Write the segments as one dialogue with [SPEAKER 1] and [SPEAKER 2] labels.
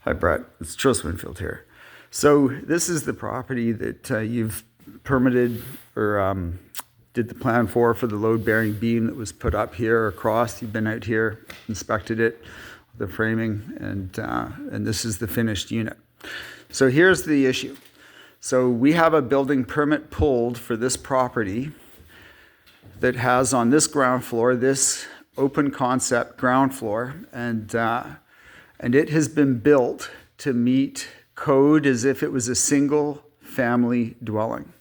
[SPEAKER 1] Hi, Brett. It's Tris Winfield here. So this is the property that you've permitted or did the plan for the load-bearing beam that was put up here across. You've been out here, inspected it, the framing, and this is the finished unit. So here's the issue. So we have a building permit pulled for this property that has on this ground floor this open concept ground floor, and it has been built to meet code as if it was a single family dwelling.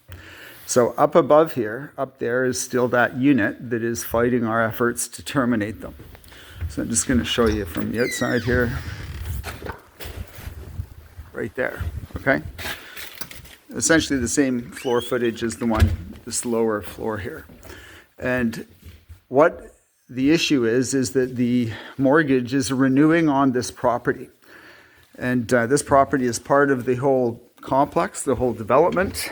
[SPEAKER 1] So up above here, up there is still that unit that is fighting our efforts to terminate them. So I'm just going to show you from the outside here. Right there, okay? Essentially the same floor footage as the one, this lower floor here. And what the issue is that the mortgage is renewing on this property. And this property is part of the whole complex, the whole development.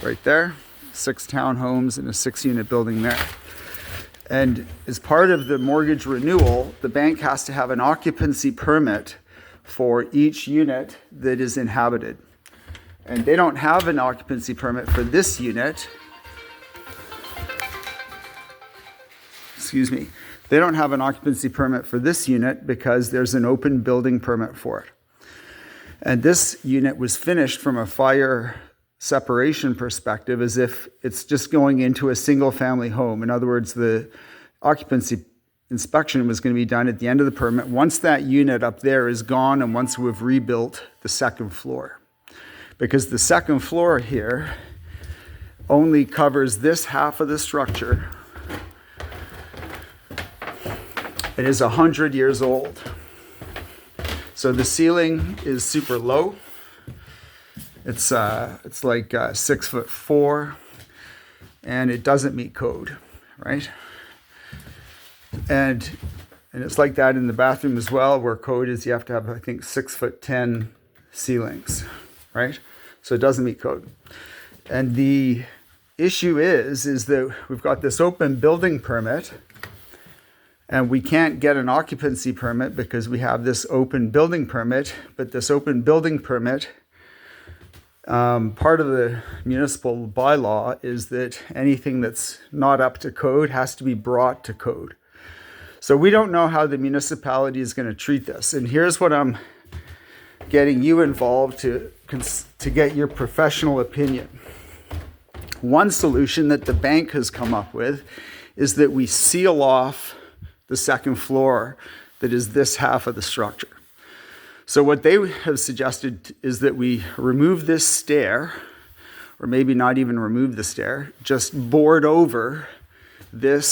[SPEAKER 1] Right there, 6 townhomes and a 6-unit building there. And as part of the mortgage renewal, the bank has to have an occupancy permit for each unit that is inhabited. And they don't have an occupancy permit for this unit. Excuse me. They don't have an occupancy permit for this unit because there's an open building permit for it. And this unit was finished from a fire separation perspective as if it's just going into a single family home. In other words, the occupancy inspection was going to be done at the end of the permit once that unit up there is gone and once we've rebuilt the second floor. Because the second floor here only covers this half of the structure. It is 100 years old. So the ceiling is super low. It's like 6'4", and it doesn't meet code, right? And it's like that in the bathroom as well, where code is you have to have, I think, 6'10" ceilings, right? So it doesn't meet code. And the issue is that we've got this open building permit, and we can't get an occupancy permit because we have this open building permit, but this open building permit, part of the municipal bylaw is that anything that's not up to code has to be brought to code. So we don't know how the municipality is going to treat this. And here's what I'm getting you involved to get your professional opinion. One solution that the bank has come up with is that we seal off the second floor that is this half of the structure. So what they have suggested is that we remove this stair, or maybe not even remove the stair, just board over the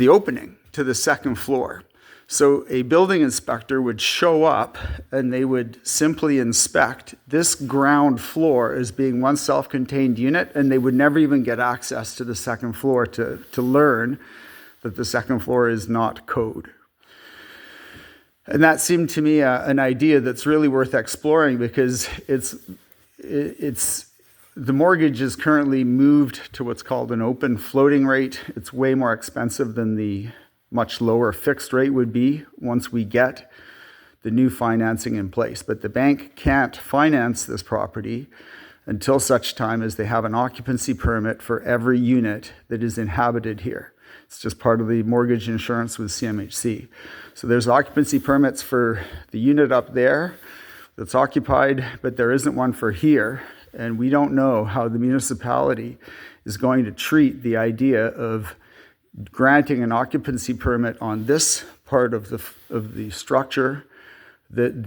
[SPEAKER 1] opening to the second floor. So a building inspector would show up and they would simply inspect this ground floor as being one self-contained unit, and they would never even get access to the second floor to learn that the second floor is not code. And that seemed to me an idea that's really worth exploring, because the mortgage is currently moved to what's called an open floating rate. It's way more expensive than the much lower fixed rate would be once we get the new financing in place. But the bank can't finance this property until such time as they have an occupancy permit for every unit that is inhabited here. It's just part of the mortgage insurance with CMHC. So there's occupancy permits for the unit up there that's occupied, but there isn't one for here. And we don't know how the municipality is going to treat the idea of granting an occupancy permit on this part of the structure, with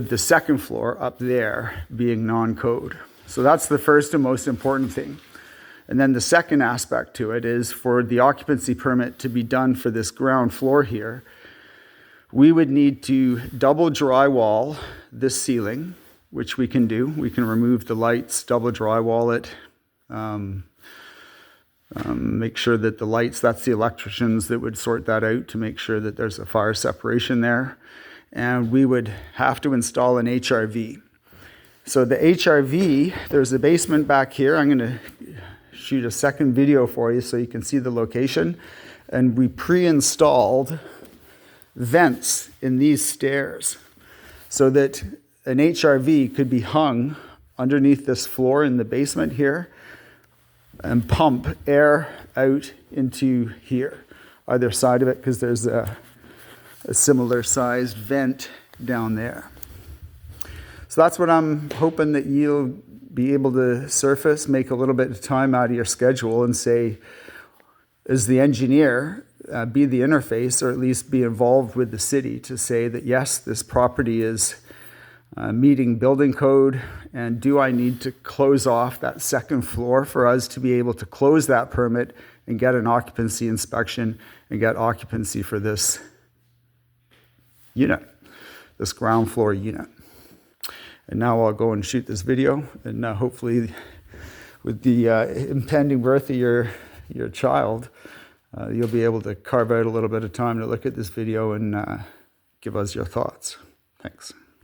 [SPEAKER 1] the second floor up there being non-code. So that's the first and most important thing. And then the second aspect to it is for the occupancy permit to be done for this ground floor here, we would need to double drywall this ceiling, which we can do. We can remove the lights, double drywall it, make sure that the lights, that's the electricians that would sort that out to make sure that there's a fire separation there. And we would have to install an HRV. So the HRV, there's a basement back here. I'm going to shoot a second video for you so you can see the location. And we pre-installed vents in these stairs so that an HRV could be hung underneath this floor in the basement here and pump air out into here, either side of it, because there's a similar sized vent down there. So that's what I'm hoping that you'll be able to surface, make a little bit of time out of your schedule and say, as the engineer, be the interface, or at least be involved with the city to say that, yes, this property is meeting building code, and do I need to close off that second floor for us to be able to close that permit and get an occupancy inspection and get occupancy for this unit, this ground floor unit. And now I'll go and shoot this video, and hopefully with the impending birth of your child, you'll be able to carve out a little bit of time to look at this video and give us your thoughts. Thanks.